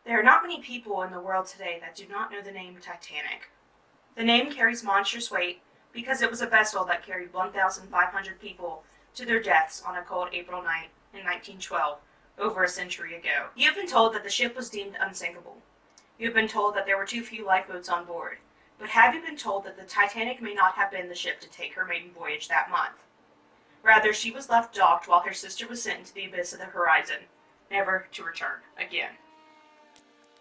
There are not many people in the world today that do not know the name Titanic. The name carries monstrous weight because it was a vessel that carried 1,500 people to their deaths on a cold April night in 1912, over a century ago. You have been told that the ship was deemed unsinkable. You have been told that there were too few lifeboats on board. But have you been told that the Titanic may not have been the ship to take her maiden voyage that month? Rather, she was left docked while her sister was sent into the abyss of the horizon, never to return again.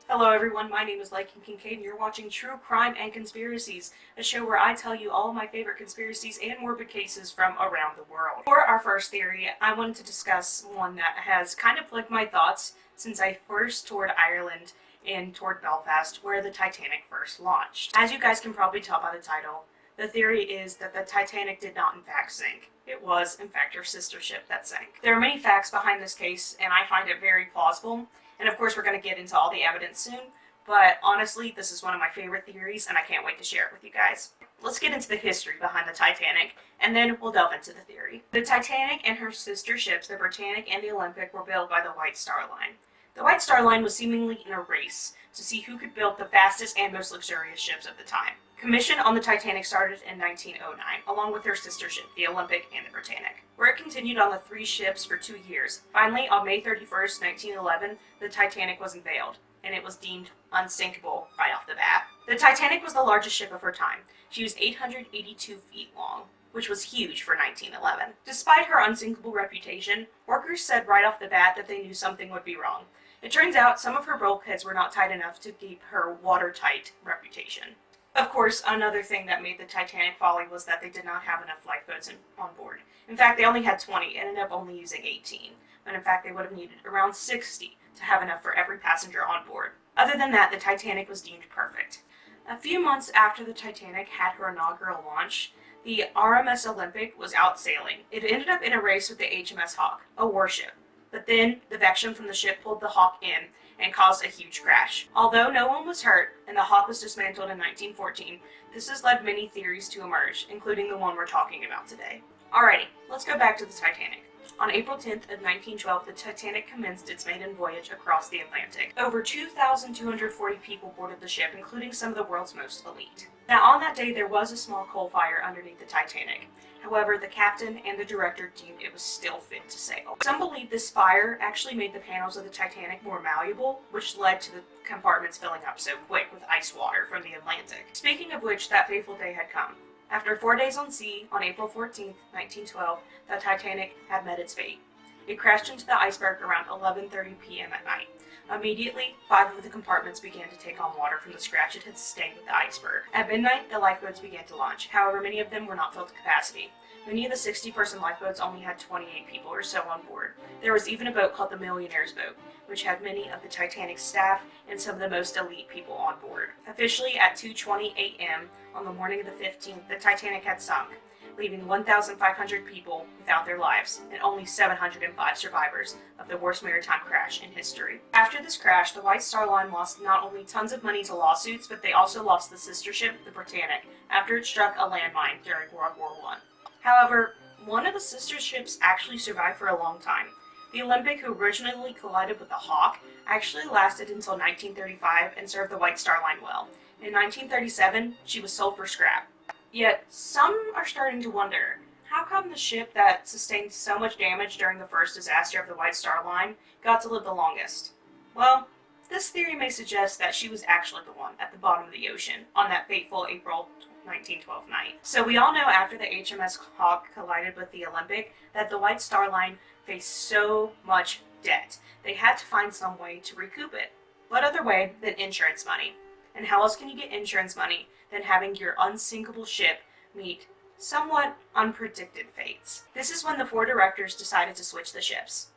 Hello everyone, my name is Laken Kincaid and you're watching True Crime and Conspiracies, a show where I tell you all of my favorite conspiracies and morbid cases from around the world. For our first theory, I wanted to discuss one that has kind of flipped my thoughts since I first toured Ireland and toured Belfast, where the Titanic first launched. As you guys can probably tell by the title, the theory is that the Titanic did not in fact sink. It was, in fact, her sister ship that sank. There are many facts behind this case, and I find it very plausible. And of course, we're going to get into all the evidence soon, but honestly, this is one of my favorite theories, and I can't wait to share it with you guys. Let's get into the history behind the Titanic, and then we'll delve into the theory. The Titanic and her sister ships, the Britannic and the Olympic, were built by the White Star Line. The White Star Line was seemingly in a race to see who could build the fastest and most luxurious ships of the time. Commission on the Titanic started in 1909, along with their sister ship, the Olympic and the Britannic. Work continued on the three ships for 2 years. Finally, on May 31st, 1911, the Titanic was unveiled, and it was deemed unsinkable right off the bat. The Titanic was the largest ship of her time. She was 882 feet long, which was huge for 1911. Despite her unsinkable reputation, workers said right off the bat that they knew something would be wrong. It turns out some of her bulkheads were not tight enough to keep her watertight reputation. Of course, another thing that made the Titanic folly was that they did not have enough lifeboats on board. In fact, they only had 20 and ended up only using 18, when in fact they would have needed around 60 to have enough for every passenger on board. Other than that, the Titanic was deemed perfect. A few months after the Titanic had her inaugural launch, the RMS Olympic was out sailing. It ended up in a race with the HMS Hawk, a warship. But then, the vection from the ship pulled the Hawk in and caused a huge crash. Although no one was hurt, and the Hawk was dismantled in 1914, this has led many theories to emerge, including the one we're talking about today. Alrighty, let's go back to the Titanic. On April 10th of 1912, the Titanic commenced its maiden voyage across the Atlantic. Over 2,240 people boarded the ship, including some of the world's most elite. Now, on that day, there was a small coal fire underneath the Titanic. However, the captain and the director deemed it was still fit to sail. Some believe this fire actually made the panels of the Titanic more malleable, which led to the compartments filling up so quick with ice water from the Atlantic. Speaking of which, that fateful day had come. After 4 days on sea, on April 14th, 1912, the Titanic had met its fate. It crashed into the iceberg around 11:30 p.m. at night. Immediately, 5 of the compartments began to take on water from the scratch it had sustained with the iceberg. At midnight, the lifeboats began to launch. However, many of them were not filled to capacity. Many of the 60-person lifeboats only had 28 people or so on board. There was even a boat called the Millionaire's Boat, which had many of the Titanic's staff and some of the most elite people on board. Officially, at 2:20 a.m. on the morning of the 15th, the Titanic had sunk, leaving 1,500 people without their lives and only 705 survivors of the worst maritime crash in history. After this crash, the White Star Line lost not only tons of money to lawsuits, but they also lost the sister ship, the Britannic, after it struck a landmine during World War I. However, one of the sister ships actually survived for a long time. The Olympic, who originally collided with the Hawk, actually lasted until 1935 and served the White Star Line well. In 1937, she was sold for scrap. Yet, some are starting to wonder, how come the ship that sustained so much damage during the first disaster of the White Star Line got to live the longest? Well, this theory may suggest that she was actually the one at the bottom of the ocean on that fateful April 1912 night. So we all know after the HMS Hawk collided with the Olympic that the White Star Line faced so much debt. They had to find some way to recoup it. What other way than insurance money? And how else can you get insurance money than having your unsinkable ship meet somewhat unpredicted fates? This is when the 4 directors decided to switch the ships.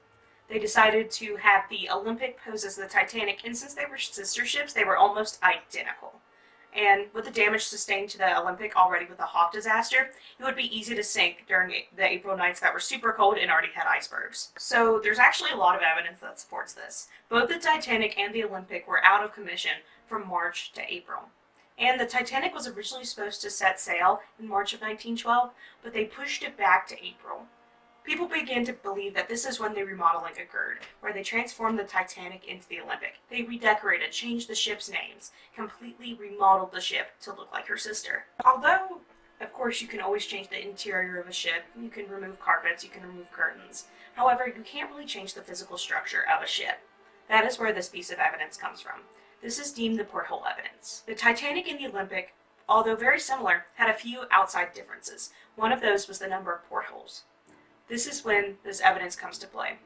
They decided to have the Olympic pose as the Titanic, and since they were sister ships, they were almost identical. And with the damage sustained to the Olympic already with the Hawk disaster, it would be easy to sink during the April nights that were super cold and already had icebergs. So there's actually a lot of evidence that supports this. Both the Titanic and the Olympic were out of commission from March to April. And the Titanic was originally supposed to set sail in March of 1912, but they pushed it back to April People began to believe that this is when the remodeling occurred, where they transformed the Titanic into the Olympic. They redecorated, changed the ship's names, completely remodeled the ship to look like her sister. Although, of course, you can always change the interior of a ship. You can remove carpets, you can remove curtains. However, you can't really change the physical structure of a ship. That is where this piece of evidence comes from. This is deemed the porthole evidence. The Titanic and the Olympic, although very similar, had a few outside differences. One of those was the number of portholes. This is when this evidence comes to play.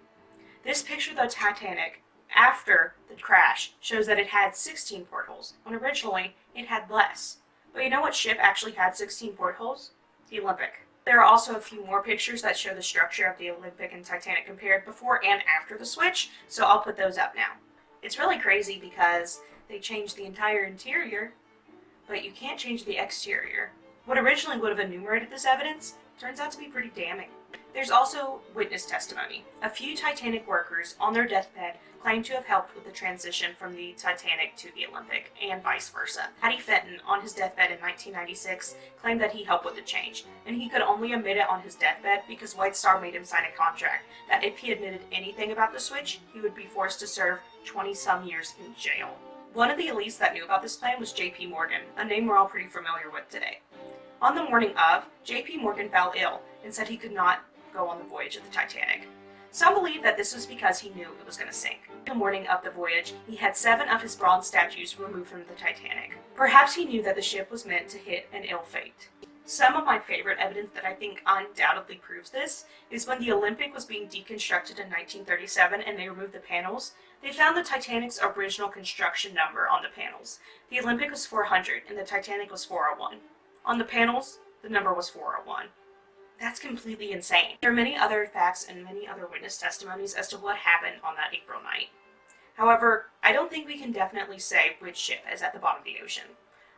This picture of the Titanic after the crash shows that it had 16 portholes, when originally it had less. But you know what ship actually had 16 portholes? The Olympic. There are also a few more pictures that show the structure of the Olympic and Titanic compared before and after the switch, so I'll put those up now. It's really crazy because they changed the entire interior, but you can't change the exterior. What originally would have enumerated this evidence turns out to be pretty damning. There's also witness testimony. A few Titanic workers on their deathbed claim to have helped with the transition from the Titanic to the Olympic, and vice versa. Hattie Fenton, on his deathbed in 1996, claimed that he helped with the change, and he could only admit it on his deathbed because White Star made him sign a contract that if he admitted anything about the switch, he would be forced to serve 20-some years in jail. One of the elites that knew about this plan was J.P. Morgan, a name we're all pretty familiar with today. On the morning of, J.P. Morgan fell ill and said he could not go on the voyage of the Titanic. Some believe that this was because he knew it was going to sink. The morning of the voyage, he had 7 of his bronze statues removed from the Titanic. Perhaps he knew that the ship was meant to hit an ill fate. Some of my favorite evidence that I think undoubtedly proves this is when the Olympic was being deconstructed in 1937 and they removed the panels, they found the Titanic's original construction number on the panels. The Olympic was 400 and the Titanic was 401. On the panels, the number was 401. That's completely insane. There are many other facts and many other witness testimonies as to what happened on that April night. However, I don't think we can definitely say which ship is at the bottom of the ocean.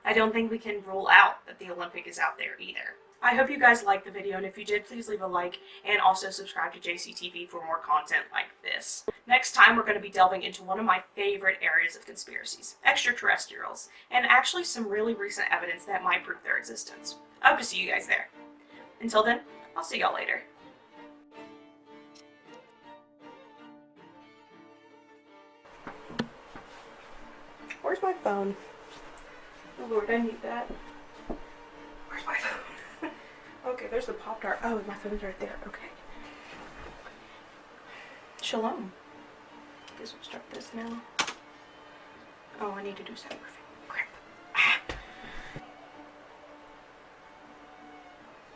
I don't think we can rule out that the Olympic is out there either. I hope you guys liked the video, and if you did, please leave a like and also subscribe to JCTV for more content like this. Next time, we're going to be delving into one of my favorite areas of conspiracies, extraterrestrials, and actually some really recent evidence that might prove their existence. I hope to see you guys there. Until then, I'll see y'all later. Where's my phone? Oh Lord, I need that. Where's my phone? Okay, there's the Pop-Tart. Oh, my phone's right there. Okay. Shalom. Guess we'll start this now. Oh, I need to do soundproofing. Crap. Ah.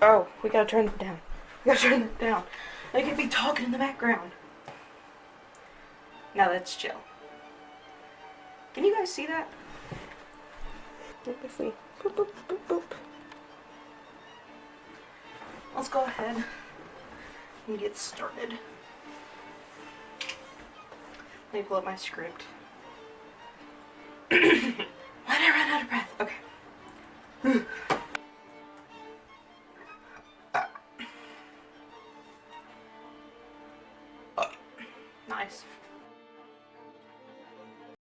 Oh, we gotta turn it down. We gotta turn it down. They could be talking in the background. Now let's chill. Can you guys see that? If we boop, boop, boop, boop. Let's go ahead and get started. Let me pull up my script. Why did I run out of breath? Okay. Nice.